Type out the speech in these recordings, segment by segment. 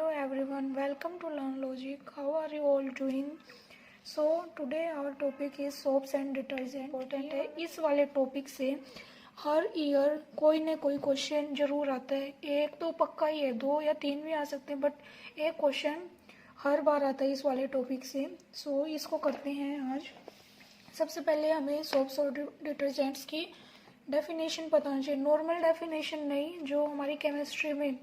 Hello everyone, welcome to Learn Logic. How are you all doing? So today our topic is soaps and detergent. Important है, इस वाले topic से हर year कोई ना कोई question जरूर आता है। एक तो पक्का ही है, दो या तीन भी आ सकते हैं, बट एक क्वेश्चन हर बार आता है इस वाले टॉपिक से। सो इसको करते हैं आज। सबसे पहले हमें सोप्स और डिटर्जेंट्स की डेफिनेशन पता होनी चाहिए। नॉर्मल डेफिनेशन नहीं, जो हमारी केमिस्ट्री में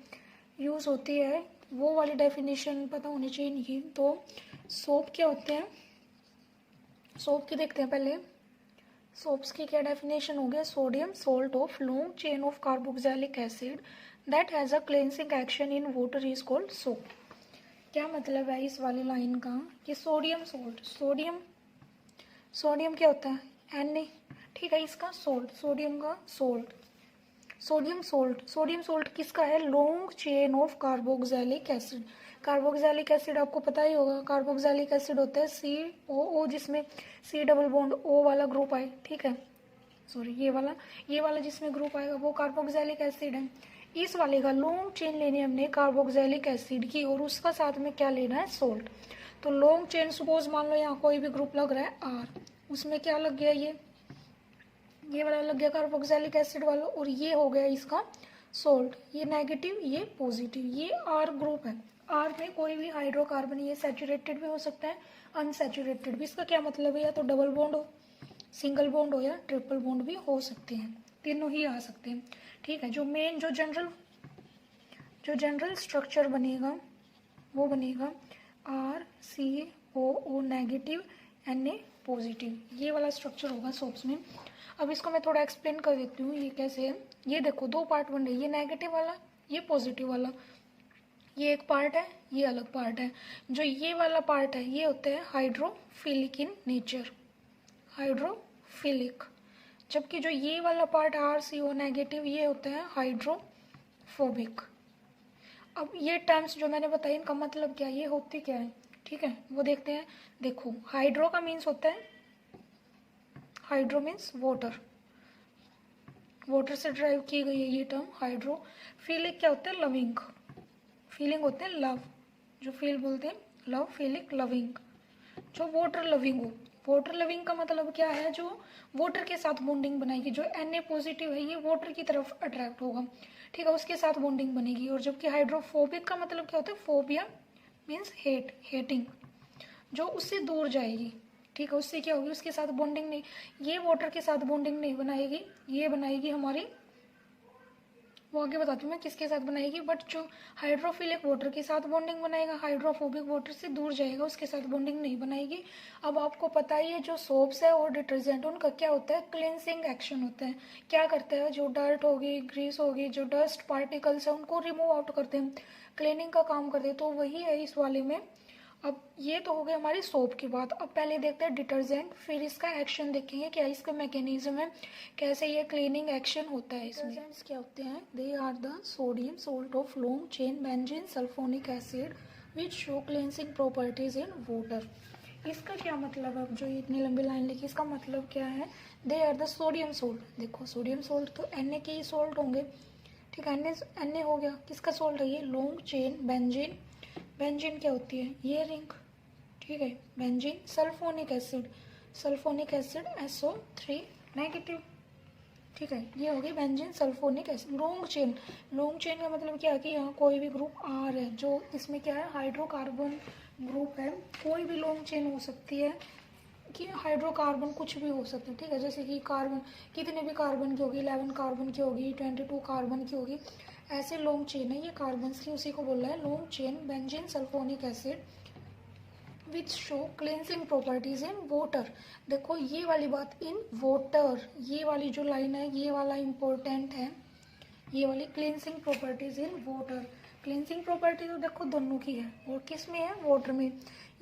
यूज़ होती है वो वाली डेफिनेशन पता होनी चाहिए इनकी। तो सोप क्या होते हैं, सोप की देखते हैं पहले। सोप्स की क्या डेफिनेशन हो गया? Sodium salt of long chain of carboxylic acid that has a cleansing action in water is called soap. क्या मतलब है इस वाली लाइन का कि सोडियम सोल्ट, सोडियम क्या होता है? Na, ठीक है। इसका सोल्ट, सोडियम का सोल्ट, सोडियम सोल्ट किसका है? Long chain of carboxylic acid. Carboxylic acid आपको पता ही होगा, कार्बोक्सिलिक एसिड होता है COO, जिसमें C डबल बॉन्ड O वाला ग्रुप आए, ठीक है। सॉरी, ये वाला जिसमें ग्रुप आएगा वो कार्बोक्सिलिक एसिड है। इस वाले का लॉन्ग चेन लेनी है हमने कार्बोक्सिलिक एसिड की, और उसका साथ में क्या लेना है? सोल्ट। तो लॉन्ग चेन सपोज मान लो यहाँ कोई भी ग्रुप लग रहा है R, उसमें क्या लग गया? ये वाला लग गया कार्बोक्सिलिक एसिड वाला, और ये हो गया इसका सोल्ट। ये नेगेटिव, ये पॉजिटिव, ये R ग्रुप है। R में कोई भी हाइड्रोकार्बन, ये सैचुरेटेड भी हो सकता है, अनसैचुरेटेड भी। इसका क्या मतलब है? या तो डबल बॉन्ड हो, सिंगल बॉन्ड हो, या ट्रिपल बॉन्ड भी हो सकते हैं, तीनों ही आ सकते हैं, ठीक है। जो मेन जो जनरल स्ट्रक्चर बनेगा वो बनेगा RCOO नेगेटिव Na पॉजिटिव, ये वाला स्ट्रक्चर होगा सोप्स में। अब इसको मैं थोड़ा एक्सप्लेन कर देती हूँ ये कैसे है। ये देखो दो पार्ट बन रहे हैं, ये नेगेटिव वाला, ये पॉजिटिव वाला। ये एक पार्ट है, ये अलग पार्ट है। जो ये वाला पार्ट है ये होता है हाइड्रोफिलिक इन नेचर, हाइड्रोफिलिक। जबकि जो ये वाला पार्ट RCO नेगेटिव, ये होता है हाइड्रोफोबिक। अब ये टर्म्स जो मैंने बताई इनका मतलब क्या है, ये होती क्या है, ठीक है, वो देखते हैं। देखो हाइड्रो का मीन्स होता है, हाइड्रो मीन्स वाटर, वाटर से ड्राइव की गई है ये टर्म हाइड्रो। फीलिक क्या होता है? लविंग, फीलिंग होते हैं लव, जो फील बोलते हैं लव, फीलिक, लविंग। जो वाटर लविंग हो, वाटर लविंग का मतलब क्या है? जो वाटर के साथ बॉन्डिंग बनाएगी। जो Na पॉजिटिव है ये वाटर की तरफ अट्रैक्ट होगा, ठीक है, उसके साथ बॉन्डिंग बनेगी। और जबकि हाइड्रोफोबिक का मतलब क्या होता है? फोबिया मीन्स हेट, हेटिंग, जो उससे दूर जाएगी, ठीक है, उससे क्या होगी? उसके साथ बॉन्डिंग नहीं, ये वाटर के साथ बॉन्डिंग नहीं बनाएगी, ये बनाएगी हमारी, वो आगे बताती हूँ मैं किसके साथ बनाएगी। बट जो हाइड्रोफिलिक वाटर के साथ बॉन्डिंग बनाएगा, हाइड्रोफोबिक वाटर से दूर जाएगा, उसके साथ बॉन्डिंग नहीं बनाएगी। अब आपको पता ही है जो सोप्स है और डिटर्जेंट, उनका क्या होता है? क्लिनसिंग एक्शन होता है। क्या करता है? जो डर्ट होगी, ग्रीस होगी, जो डस्ट पार्टिकल्स है उनको रिमूव आउट करते हैं, क्लीनिंग का काम करते हैं। तो वही है इस वाले में। अब ये तो हो गई हमारी सोप की बात। अब पहले देखते हैं डिटर्जेंट, फिर इसका एक्शन देखेंगे, क्या इसका मैकेनिज्म है, कैसे ये क्लीनिंग एक्शन होता है। इसमें डिटर्जेंट्स क्या होते हैं? They are the sodium salt of long chain benzene sulphonic acid which show cleansing properties in water. इसका क्या मतलब है? अब जो इतनी लंबी लाइन लिखी, इसका मतलब क्या है? They are the sodium salt. देखो सोडियम सोल्ट तो Na के ही सोल्ट होंगे, ठीक है। Na हो गया, किसका सोल्ट है? ये लॉन्ग चेन बेंजीन। बेंजीन क्या होती है? ये रिंग, ठीक है, benzene. Sulphonic acid SO3 negative, ठीक है, ये हो गई benzene sulphonic acid. Long chain का मतलब क्या है कि यहाँ कोई भी ग्रुप R है, जो इसमें क्या है? हाइड्रोकार्बन ग्रुप है। कोई भी लॉन्ग चेन हो सकती है कि हाइड्रोकार्बन कुछ भी हो सकते हैं, ठीक है। जैसे कि कार्बन, कितने भी कार्बन की होगी, 11 कार्बन की होगी, 22 कार्बन की होगी, ऐसे लॉन्ग चेन है ये कार्बन की, उसी को बोल रहा है long chain benzene sulphonic acid which show cleansing properties in water. देखो ये वाली बात, इन वाटर, ये वाली जो लाइन है ये वाला इम्पोर्टेंट है, ये वाली cleansing properties in water. Cleansing property तो देखो दोनों की है, और किस में है? वाटर में।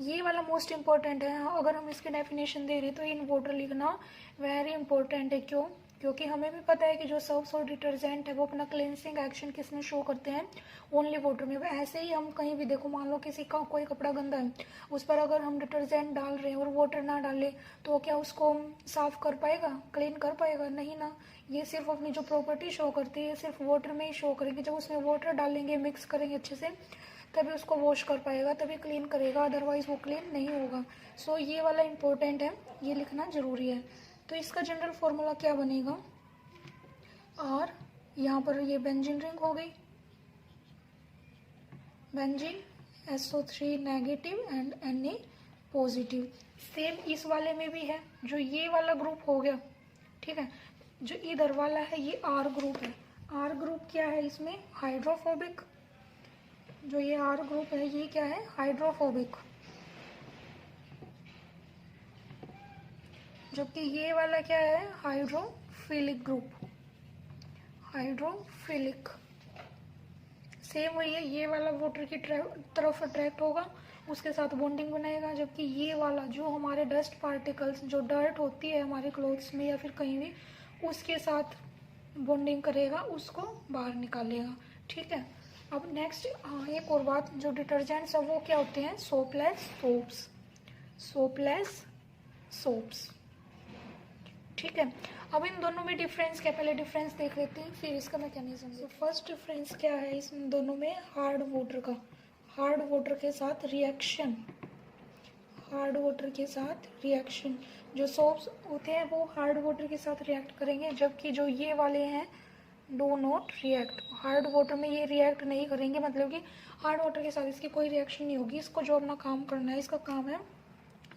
ये वाला मोस्ट इम्पॉर्टेंट है। अगर हम इसकी डेफिनेशन दे रहे तो इन वाटर लिखना वेरी इंपॉर्टेंट है। क्यों? क्योंकि हमें भी पता है कि जो सर्फ्स और डिटर्जेंट है वो अपना क्लेंसिंग एक्शन किस में शो करते हैं? ओनली वाटर में। ऐसे ही हम कहीं भी देखो, मान लो किसी का कोई कपड़ा गंदा है, उस पर अगर हम डिटर्जेंट डाल रहे हैं और वाटर ना डालें तो क्या उसको साफ कर पाएगा, क्लीन कर पाएगा? नहीं ना। ये सिर्फ अपनी जो प्रॉपर्टी शो करती है सिर्फ वाटर में ही शो करेंगे। जब उसमें वाटर डालेंगे, मिक्स करेंगे अच्छे से, तभी उसको वॉश कर पाएगा, तभी क्लीन करेगा, अदरवाइज़ वो क्लीन नहीं होगा। सो ये वाला इम्पोर्टेंट है, ये लिखना ज़रूरी है। तो इसका जनरल फार्मूला क्या बनेगा, और यहाँ पर ये बेंजीन रिंग हो गई, benzene SO3 negative and Na positive. Same इस वाले में भी है, जो ये वाला ग्रुप हो गया, ठीक है। जो इधर वाला है ये R ग्रुप है। R ग्रुप क्या है इसमें, हाइड्रोफोबिक। जो ये R ग्रुप है ये क्या है, हाइड्रोफोबिक। जबकि ये वाला क्या है, हाइड्रोफिलिक ग्रुप, हाइड्रोफिलिक। सेम वही है, ये वाला वाटर की तरफ अट्रैक्ट होगा, उसके साथ बॉन्डिंग बनाएगा, जबकि ये वाला जो हमारे डस्ट पार्टिकल्स, जो डर्ट होती है हमारे क्लोथ्स में या फिर कहीं भी, उसके साथ बॉन्डिंग करेगा, उसको बाहर निकालेगा, ठीक है। अब नेक्स्ट एक और बात, जो डिटर्जेंट्स है वो क्या होते हैं, सोपलेस सोप्स, सोपलेस सोप्स, ठीक है। अब इन दोनों में डिफरेंस क्या, पहले डिफरेंस देख लेते हैं, फिर इसका मैकेनिज्म। तो फर्स्ट डिफरेंस क्या है इस दोनों में, हार्ड वाटर का, हार्ड वाटर के साथ रिएक्शन, हार्ड वाटर के साथ रिएक्शन। जो सोप्स होते हैं वो हार्ड वाटर के साथ रिएक्ट करेंगे, जबकि जो ये वाले हैं do not react, hard water में ये रिएक्ट नहीं करेंगे, मतलब कि हार्ड वाटर के साथ इसकी कोई रिएक्शन नहीं होगी। इसको जो अपना काम करना है, इसका काम है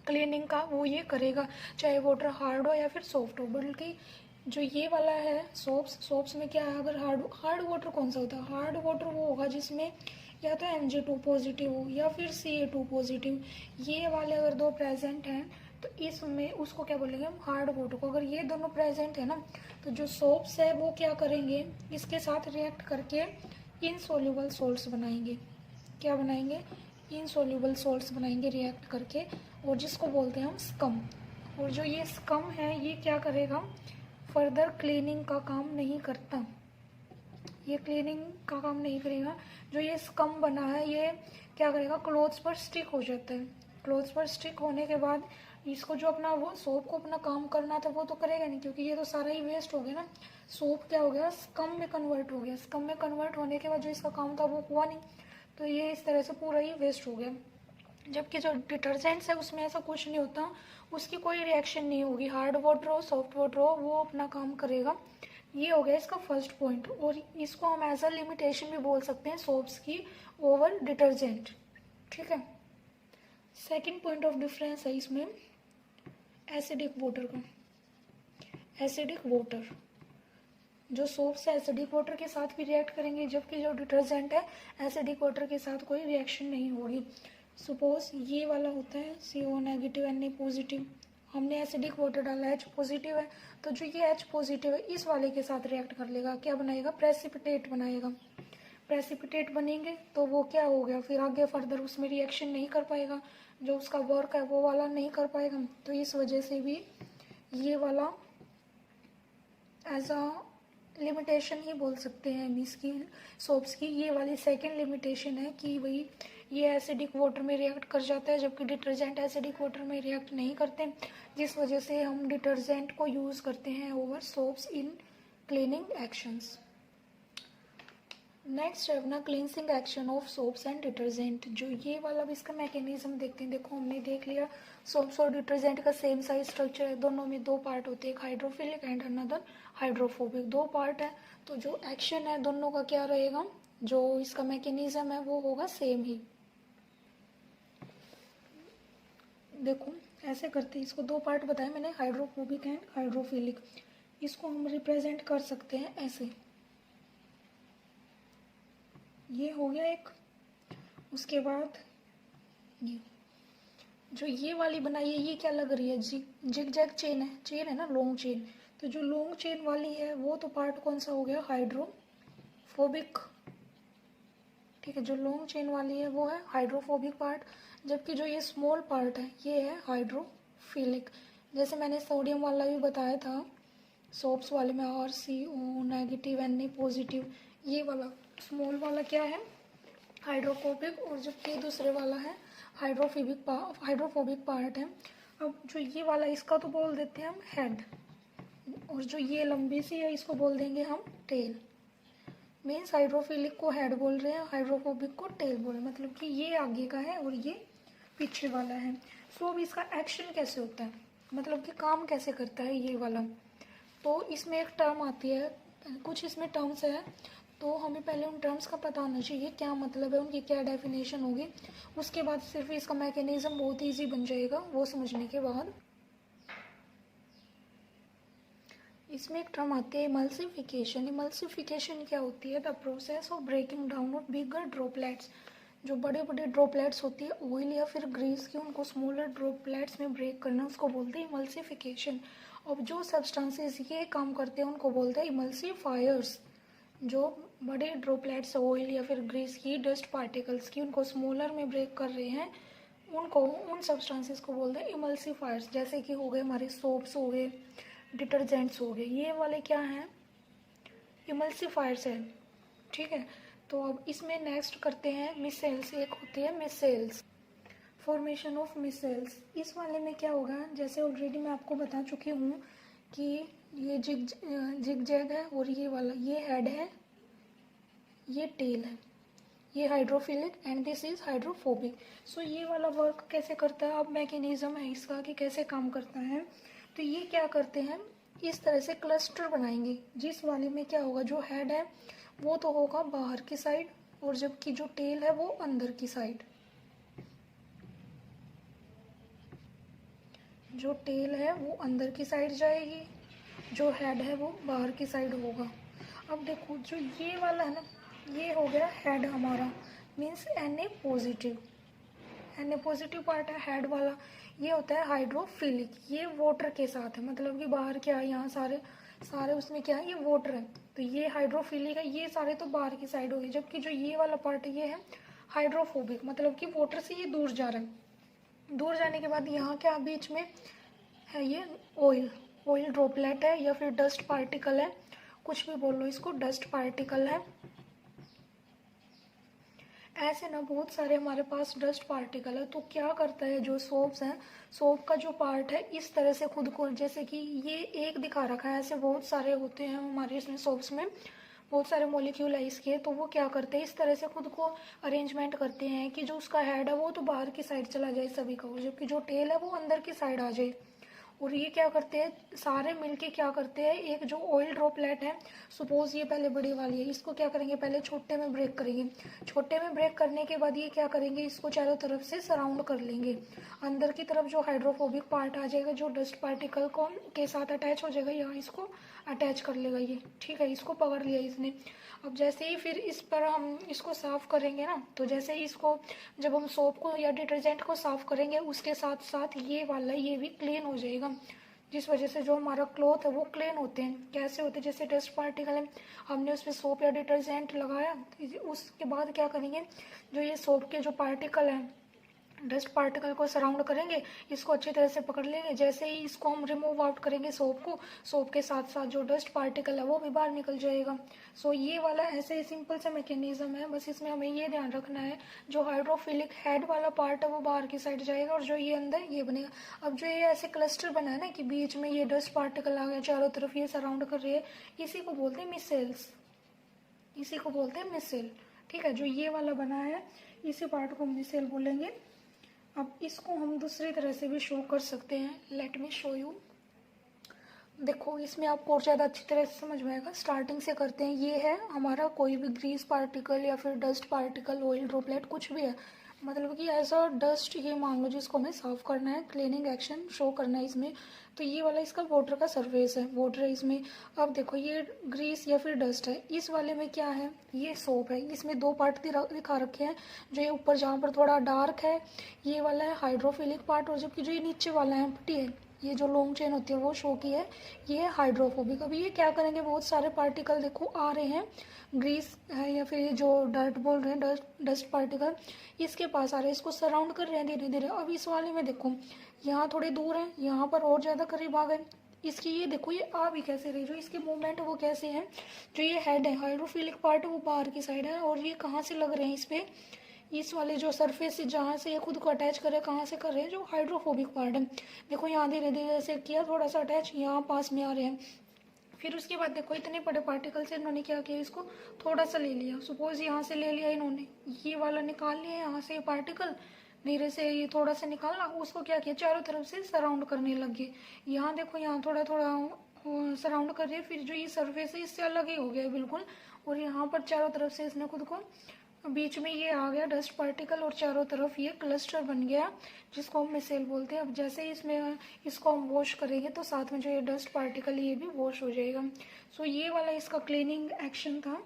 क्लीनिंग का, वो ये करेगा, चाहे वाटर हार्ड हो या फिर सॉफ्ट हो। बल्कि जो ये वाला है सोप्स, सोप्स में क्या है, अगर हार्ड वाटर कौन सा होता है, हार्ड वाटर वो होगा जिसमें या तो Mg2 पॉजिटिव हो या फिर Ca2 पॉजिटिव, ये वाले अगर दो प्रेजेंट हैं तो इसमें उसको क्या बोलेंगे हम, हार्ड वाटर को। अगर ये दोनों प्रेजेंट है ना, तो जो सोप्स है वो क्या करेंगे, इसके साथ रिएक्ट करके इनसोल्यूबल सॉल्ट्स बनाएंगे। क्या बनाएंगे, इनसोल्यूबल सॉल्ट्स बनाएंगे रिएक्ट करके, और जिसको बोलते हैं हम स्कम। और जो ये स्कम है ये क्या करेगा, फर्दर क्लीनिंग का काम नहीं करता, ये क्लीनिंग का काम नहीं करेगा। जो ये स्कम बना है ये क्या करेगा, क्लोथ्स पर स्टिक हो जाता है। क्लोथ्स पर स्टिक होने के बाद इसको जो अपना वो सोप को अपना काम करना था वो तो करेगा नहीं, क्योंकि ये तो सारा ही वेस्ट हो गया ना। सोप क्या हो गया, स्कम में कन्वर्ट हो गया, स्कम में कन्वर्ट होने के बाद जो इसका काम था वो हुआ नहीं, तो ये इस तरह से पूरा ही वेस्ट हो गया। जबकि जो डिटर्जेंट्स है उसमें ऐसा कुछ नहीं होता, उसकी कोई रिएक्शन नहीं होगी, हार्ड वाटर हो सॉफ्ट वाटर हो वो अपना काम करेगा। ये हो गया इसका फर्स्ट पॉइंट, और इसको हम एज अ लिमिटेशन भी बोल सकते हैं सोप्स की ओवर डिटर्जेंट, ठीक है। सेकंड पॉइंट ऑफ डिफरेंस है इसमें एसिडिक वाटर का। एसिडिक वाटर, जो सोप्स है एसिडिक वाटर के साथ भी रिएक्ट करेंगे, जबकि जो डिटर्जेंट है एसिडिक वाटर के साथ कोई रिएक्शन नहीं होगी। सपोज ये वाला होता है CO नेगेटिव Na पॉजिटिव, हमने एसिडिक वाटर डाला, H पॉजिटिव है, तो जो ये H पॉजिटिव है इस वाले के साथ रिएक्ट कर लेगा, क्या बनाएगा, प्रेसिपिटेट बनाएगा। प्रेसिपिटेट बनेंगे तो वो क्या हो गया, फिर आगे फर्दर उसमें रिएक्शन नहीं कर पाएगा, जो उसका वर्क है वो वाला नहीं कर पाएगा। तो इस वजह से भी ये वाला एज अ लिमिटेशन ही बोल सकते हैं इसकी सोप्स की। ये वाली सेकेंड लिमिटेशन है कि भाई ये एसिडिक वाटर में रिएक्ट कर जाता है, जबकि डिटर्जेंट एसिडिक वाटर में रिएक्ट नहीं करते, जिस वजह से हम डिटर्जेंट को यूज़ करते हैं over soaps in cleaning actions. Next है अपना cleansing action of soaps and detergent. जो ये वाला भी इसका मैकेनिज्म देखते हैं। देखो हमने देख लिया सोप्स और डिटर्जेंट का सेम साइज स्ट्रक्चर है, दोनों में दो पार्ट होते हैं, एक हाइड्रोफिलिक एंड अनदर हाइड्रोफोबिक, दो पार्ट है। तो जो एक्शन है दोनों का क्या रहेगा, जो इसका मैकेनिज्म है वो होगा सेम ही। देखो ऐसे करते हैं, इसको दो पार्ट बताए मैंने, हाइड्रोफोबिक एंड हाइड्रोफिलिक। इसको हम रिप्रेजेंट कर सकते हैं ऐसे, ये हो गया एक। उसके बाद ये जो ये वाली बनाई है ये क्या लग रही है, जिग जैग चेन है, चेन है ना, लॉन्ग चेन। तो जो लॉन्ग चेन वाली है वो तो पार्ट कौन सा हो गया, हाइड्रोफोबिक, ठीक है। जो लॉन्ग चेन वाली है वो है हाइड्रोफोबिक पार्ट, जबकि जो ये स्मॉल पार्ट है ये है हाइड्रोफिलिक। जैसे मैंने सोडियम वाला भी बताया था, सोप्स वाले में RCO नेगेटिव Na पॉजिटिव, ये वाला स्मॉल वाला क्या है, हाइड्रोफोबिक, और जबकि दूसरे वाला है हाइड्रोफोबिक पार्ट है। अब जो ये वाला इसका तो बोल देते हैं हम हेड, और जो ये लंबी सी है इसको बोल देंगे हम टेल। मीन्स हाइड्रोफिलिक को हेड बोल रहे हैं, हाइड्रोफोबिक को टेल बोल रहे हैं, मतलब कि ये आगे का है और ये पीछे वाला है। सो अब इसका एक्शन कैसे होता है, मतलब कि काम कैसे करता है ये वाला। तो इसमें एक टर्म आती है, कुछ इसमें टर्म्स है, तो हमें पहले उन टर्म्स का पता होना चाहिए क्या मतलब है, उनकी क्या डेफिनेशन होगी। उसके बाद सिर्फ इसका मैकेनिज्म बहुत ईजी बन जाएगा वो समझने के बाद। इसमें एक टर्म आती है इमल्सिफिकेशन। इमल्सिफिकेशन क्या होती है? The process of breaking down of bigger droplets. जो बड़े बड़े ड्रॉपलेट्स होती है ऑयल या फिर ग्रीस की, उनको स्मॉलर ड्रॉपलेट्स में ब्रेक करना, उसको बोलते हैं इमल्सिफिकेशन। अब जो सब्सटेंसेस ये काम करते हैं उनको बोलते हैं इमल्सीफायर्स। जो बड़े ड्रॉपलेट्स ऑयल या फिर ग्रीस की, डस्ट पार्टिकल्स की, उनको स्मॉलर में ब्रेक कर रहे हैं, उनको, उन सब्सटेंसेस को बोलते हैं इमल्सीफायर्स। जैसे कि हो गए हमारे सोप्स हो गए, डिटर्जेंट्स हो गए, ये वाले क्या हैं? इमल्सीफायर्स है। ठीक है, तो अब इसमें नेक्स्ट करते हैं मिसेल्स। एक होती है मिसेल्स, फॉर्मेशन ऑफ मिसेल्स। इस वाले में क्या होगा, जैसे ऑलरेडी मैं आपको बता चुकी हूँ कि ये जिग जैग है और ये वाला, ये हेड है, ये टेल है, ये hydrophilic and this is hydrophobic. So ये वाला वर्क कैसे करता है, अब मैकेनिज्म है इसका कि कैसे काम करता है। तो ये क्या करते हैं, इस तरह से क्लस्टर बनाएंगे, जिस वाले में क्या होगा, जो हेड है वो तो होगा बाहर की साइड, और जबकि जो टेल है वो अंदर की साइड। जो टेल है वो अंदर की साइड जाएगी, जो हेड है वो बाहर की साइड होगा। अब देखो जो ये वाला है ना, ये हो गया हेड हमारा, means Na positive. Na positive part है हेड वाला। ये होता है हाइड्रोफिलिक, ये वाटर के साथ है, मतलब कि बाहर क्या है, यहाँ सारे सारे उसमें क्या है, ये वाटर है, तो ये हाइड्रोफिलिक है, ये सारे तो बाहर की साइड हो गए। जबकि जो ये वाला पार्ट है ये है हाइड्रोफोबिक, मतलब कि वाटर से ये दूर जा रहा है। दूर जाने के बाद यहाँ क्या बीच में है, ये ऑयल ड्रॉपलेट है या फिर डस्ट पार्टिकल है, कुछ भी बोल लो इसको, डस्ट पार्टिकल है। ऐसे ना बहुत सारे हमारे पास डस्ट पार्टिकल है। तो क्या करता है, जो सोप्स हैं, सोप का जो पार्ट है इस तरह से खुद को, जैसे कि ये एक दिखा रखा है, ऐसे बहुत सारे होते हैं हमारे इसमें सोप्स में, बहुत सारे मॉलिक्यूल है इसके। तो वो क्या करते हैं, इस तरह से खुद को अरेंजमेंट करते हैं कि जो उसका हेड है वो तो बाहर की साइड चला जाए सभी का, जबकि जो टेल है वो अंदर की साइड आ जाए। और ये क्या करते हैं, सारे मिलके क्या करते हैं, एक जो ऑयल ड्रॉपलेट है, सपोज ये पहले बड़ी वाली है, इसको क्या करेंगे, पहले छोटे में ब्रेक करेंगे। छोटे में ब्रेक करने के बाद ये क्या करेंगे, इसको चारों तरफ से सराउंड कर लेंगे। अंदर की तरफ जो हाइड्रोफोबिक पार्ट आ जाएगा, जो डस्ट पार्टिकल को के साथ अटैच हो जाएगा, यहाँ इसको अटैच कर लेगा ये। ठीक है, इसको पकड़ लिया इसने। अब जैसे ही फिर इस पर हम इसको साफ़ करेंगे ना, तो जैसे ही इसको, जब हम सोप को या डिटर्जेंट को साफ़ करेंगे, उसके साथ साथ ये वाला ये भी क्लीन हो जाएगा, जिस वजह से जो हमारा क्लॉथ है वो क्लीन होते हैं। कैसे होते हैं, जैसे डस्ट पार्टिकल है, हमने उस पर सोप या डिटर्जेंट लगाया, उसके बाद क्या करेंगे, जो ये सोप के जो पार्टिकल हैं, डस्ट पार्टिकल को सराउंड करेंगे, इसको अच्छी तरह से पकड़ लेंगे। जैसे ही इसको हम रिमूव आउट करेंगे सोप को, सोप के साथ साथ जो डस्ट पार्टिकल है वो भी बाहर निकल जाएगा। सो ये वाला ऐसे ही सिंपल सा मैकेनिज्म है। बस इसमें हमें ये ध्यान रखना है, जो हाइड्रोफिलिक हेड वाला पार्ट है वो बाहर की साइड जाएगा, और जो ये अंदर ये बनेगा। अब जो ये ऐसे क्लस्टर बना है ना, कि बीच में ये डस्ट पार्टिकल आ गया, चारों तरफ ये सराउंड कर रही है, इसी को बोलते हैं मिसेल्स, इसी को बोलते हैं मिसेल। ठीक है, जो ये वाला बना है इसी पार्ट को मिसेल बोलेंगे। अब इसको हम दूसरी तरह से भी शो कर सकते हैं, लेट मी शो यू। देखो इसमें आपको और ज़्यादा अच्छी तरह से समझ में आएगा। स्टार्टिंग से करते हैं, ये है हमारा कोई भी ग्रीस पार्टिकल या फिर डस्ट पार्टिकल, ऑयल ड्रॉपलेट, कुछ भी है, मतलब कि ऐसा डस्ट ये मान लो जिसको हमें साफ़ करना है, क्लीनिंग एक्शन शो करना है इसमें। तो ये वाला इसका वाटर का सरफेस है, वाटर है इसमें। अब देखो ये ग्रीस या फिर डस्ट है, इस वाले में क्या है, ये सोप है। इसमें दो पार्ट दिखा रखे हैं, जो ये ऊपर जहाँ पर थोड़ा डार्क है ये वाला है हाइड्रोफिलिक पार्ट, और जबकि जो ये नीचे वाला है एम्प्टी है, ये जो लॉन्ग चेन होती है वो शो की है, ये है हाइड्रोफोबिक। अभी ये क्या करेंगे, बहुत सारे पार्टिकल देखो आ रहे हैं, ग्रीस है या फिर ये जो डर्ट बोल रहे हैं, डस्ट पार्टिकल इसके पास आ रहे हैं, इसको सराउंड कर रहे हैं धीरे धीरे। अब इस वाले में देखो यहाँ थोड़े दूर है, यहाँ पर और ज़्यादा करीब आ गए। इसकी ये देखो ये आ भी कैसे रही, जो इसके मूवमेंट है वो कैसे है, जो ये हेड है हाइड्रोफिलिक पार्ट है वो बाहर की साइड है, और ये कहाँ से लग रहे हैं इस पर, इस वाले जो सरफेस से जहाँ से ये खुद को अटैच करे, कहाँ से कर रहे हैं, जो हाइड्रोफोबिक पार्ट है। देखो यहाँ धीरे धीरे ऐसे किया, थोड़ा सा अटैच यहाँ पास में आ रहे हैं, फिर उसके बाद देखो इतने बड़े पार्टिकल से इन्होंने क्या किया, इसको थोड़ा सा ले लिया, सपोज यहाँ से ले लिया इन्होंने, ये वाला निकाल लिया यहाँ से, ये पार्टिकल धीरे से ये थोड़ा सा निकाला, उसको क्या किया चारों तरफ से सराउंड करने लग गए। यहाँ देखो यहाँ थोड़ा थोड़ा सराउंड कर रही है, फिर जो ये सरफेस है इससे अलग ही हो गया बिल्कुल, और यहाँ पर चारों तरफ से इसने खुद को, बीच में ये आ गया डस्ट पार्टिकल और चारों तरफ ये क्लस्टर बन गया जिसको हम मिसेल बोलते हैं। अब जैसे इसमें इसको हम वॉश करेंगे तो साथ में जो ये डस्ट पार्टिकल ये भी वॉश हो जाएगा। सो ये वाला इसका क्लीनिंग एक्शन था।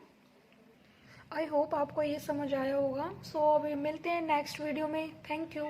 आई होप आपको ये समझ आया होगा। सो अभी मिलते हैं नेक्स्ट वीडियो में। Thank you.